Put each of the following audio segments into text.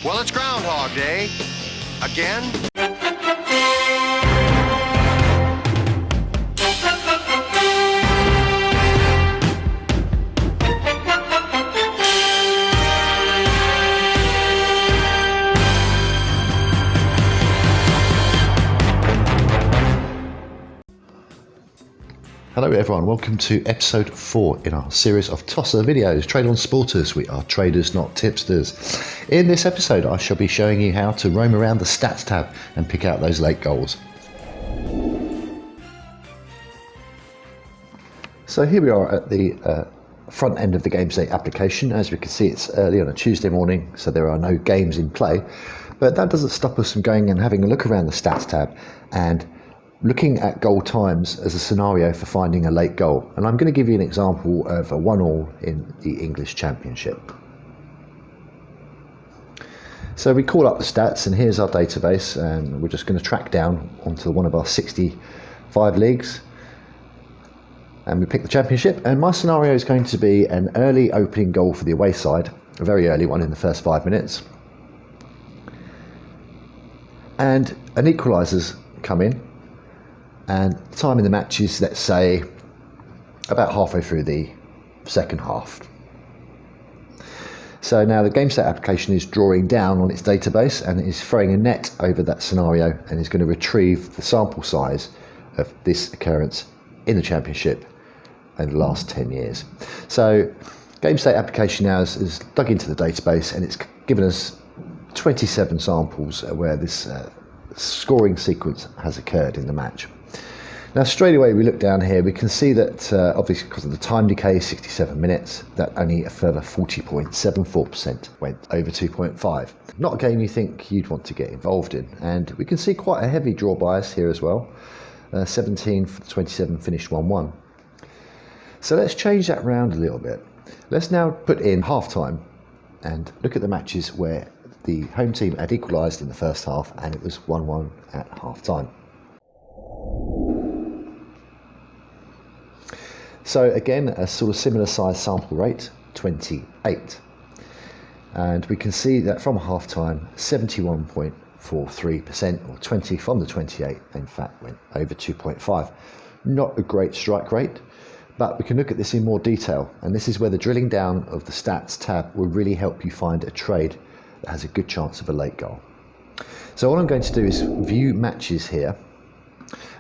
Well, it's Groundhog Day. Again? Hello everyone, welcome to episode 4 in our series of Tosser videos, Trade on Sporters. We are traders, not tipsters. In this episode I shall be showing you how to roam around the stats tab and pick out those late goals. So here we are at the front end of the Games Day application. As we can see, it's early on a Tuesday morning, so there are no games in play, but that doesn't stop us from going and having a look around the stats tab and looking at goal times as a scenario for finding a late goal. And I'm going to give you an example of a 1-1 in the English Championship. So we call up the stats, and here's our database, and we're just going to track down onto one of our 65 leagues, and we pick the Championship. And my scenario is going to be an early opening goal for the away side, a very early one in the first 5 minutes, and an equaliser's come in. And the time in the match is, let's say, about halfway through the second half. So now the GameStat application is drawing down on its database and is throwing a net over that scenario and is going to retrieve the sample size of this occurrence in the Championship in the last 10 years. So GameStat application now is dug into the database, and it's given us 27 samples where this scoring sequence has occurred in the match. Now straight away we look down here, we can see that obviously because of the time decay, 67 minutes, that only a further 40.74% went over 2.5. Not a game you think you'd want to get involved in, and we can see quite a heavy draw bias here as well. 17 for 27 finished 1-1. So let's change that round a little bit. Let's now put in half time and look at the matches where the home team had equalised in the first half and it was 1-1 at half time. So again, a sort of similar size sample rate, 28. And we can see that from half time, 71.43%, or 20 from the 28, in fact, went over 2.5. Not a great strike rate, but we can look at this in more detail. And this is where the drilling down of the stats tab will really help you find a trade that has a good chance of a late goal. So all I'm going to do is view matches here.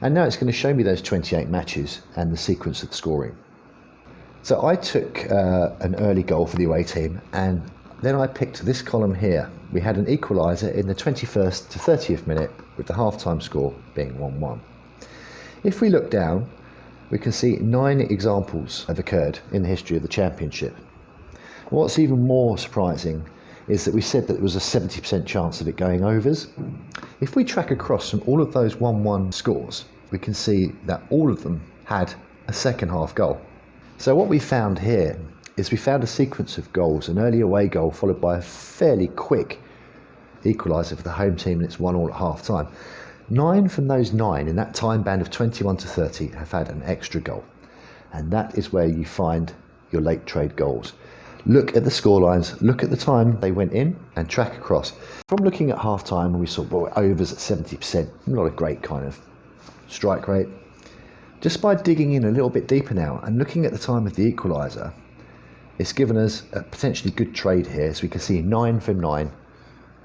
And now it's going to show me those 28 matches and the sequence of the scoring. So I took an early goal for the away team, and then I picked this column here. We had an equaliser in the 21st to 30th minute, with the half-time score being 1-1. If we look down, we can see 9 examples have occurred in the history of the Championship. What's even more surprising is that we said that there was a 70% chance of it going overs. If we track across from all of those 1-1 scores, we can see that all of them had a second half goal. So what we found here is we found a sequence of goals, an early away goal followed by a fairly quick equaliser for the home team, and it's 1-1 at half time. 9 from those 9 in that time band of 21 to 30 have had an extra goal, and that is where you find your late trade goals. Look at the scorelines, look at the time they went in, and track across. From looking at half time, we saw overs at 70%, not a great kind of strike rate. Just by digging in a little bit deeper now and looking at the time of the equaliser, it's given us a potentially good trade here. As we can see, 9 from 9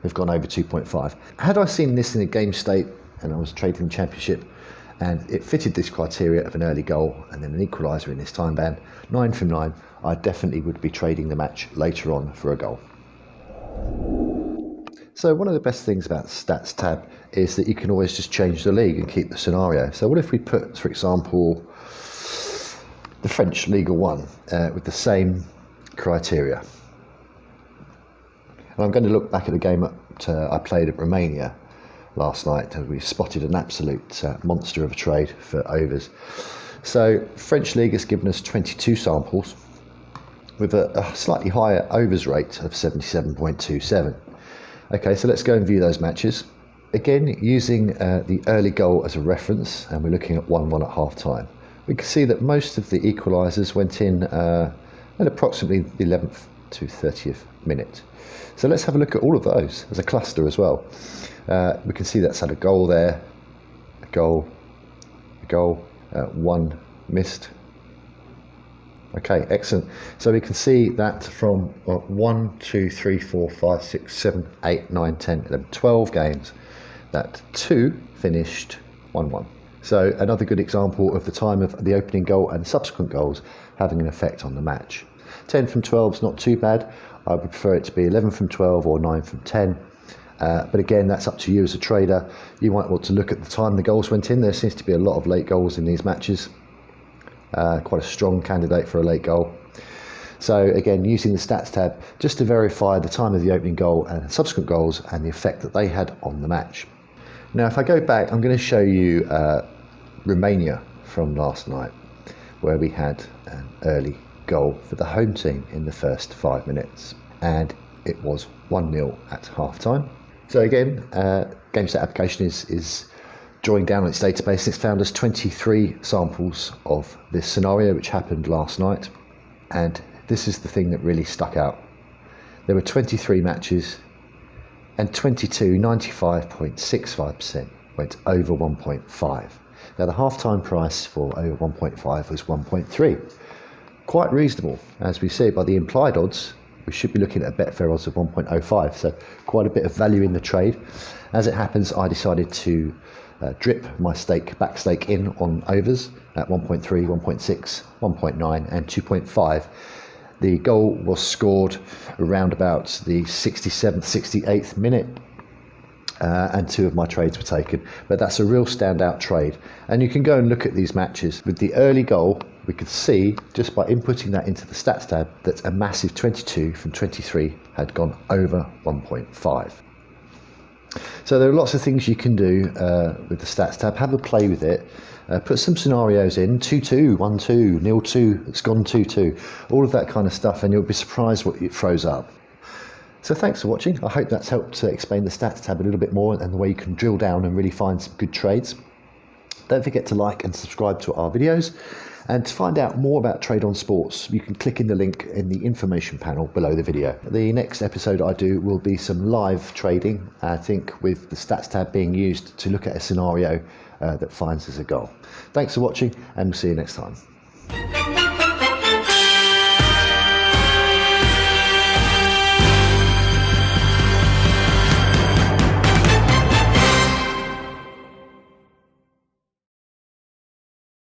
have gone over 2.5. Had I seen this in a game state and I was trading the Championship and it fitted this criteria of an early goal and then an equaliser in this time band, 9 from 9, I definitely would be trading the match later on for a goal. So one of the best things about the stats tab is that you can always just change the league and keep the scenario. So what if we put, for example, the French Ligue 1 with the same criteria? And I'm going to look back at the game I played at Romania last night, and we spotted an absolute monster of a trade for overs. So French League has given us 22 samples with a slightly higher overs rate of 77.27. Okay, so let's go and view those matches. Again, using the early goal as a reference, and we're looking at 1-1 at half time. We can see that most of the equalisers went in at approximately the 11th to 30th minute. So let's have a look at all of those as a cluster as well. We can see that's had a goal there, a goal, one missed. Okay, excellent. So we can see that from 1, 2, 3, 4, 5, 6, 7, 8, 9, 10, 11, 12 games, that 2 finished 1-1. So another good example of the time of the opening goal and subsequent goals having an effect on the match. 10 from 12 is not too bad. I would prefer it to be 11 from 12 or 9 from 10. But again, that's up to you as a trader. You might want to look at the time the goals went in. There seems to be a lot of late goals in these matches. Quite a strong candidate for a late goal. So again, using the stats tab just to verify the time of the opening goal and subsequent goals and the effect that they had on the match. Now, if I go back, I'm going to show you Romania from last night, where we had an early goal for the home team in the first 5 minutes, and it was 1-0 at half time. So again, GameStat application is drawing down on its database. It's found us 23 samples of this scenario, which happened last night, and this is the thing that really stuck out. There were 23 matches, and 22, 95.65%, went over 1.5. Now the half-time price for over 1.5 was 1.3. Quite reasonable. As we see by the implied odds, we should be looking at a Betfair odds of 1.05, so quite a bit of value in the trade. As it happens, I decided to drip my back stake in on overs at 1.3, 1.6, 1.9 and 2.5. The goal was scored around about the 67th, 68th minute, and 2 of my trades were taken. But that's a real standout trade. And you can go and look at these matches. With the early goal, we could see, just by inputting that into the stats tab, that a massive 22 from 23 had gone over 1.5. So there are lots of things you can do with the stats tab. Have a play with it. Put some scenarios in, 2-2, 1-2, 0-2, it's gone 2-2, all of that kind of stuff, and you'll be surprised what it throws up. So thanks for watching. I hope that's helped to explain the stats tab a little bit more and the way you can drill down and really find some good trades. Don't forget to like and subscribe to our videos. And to find out more about Trade on Sports, you can click in the link in the information panel below the video. The next episode I do will be some live trading, I think, with the stats tab being used to look at a scenario that finds us a goal. Thanks for watching, and we'll see you next time.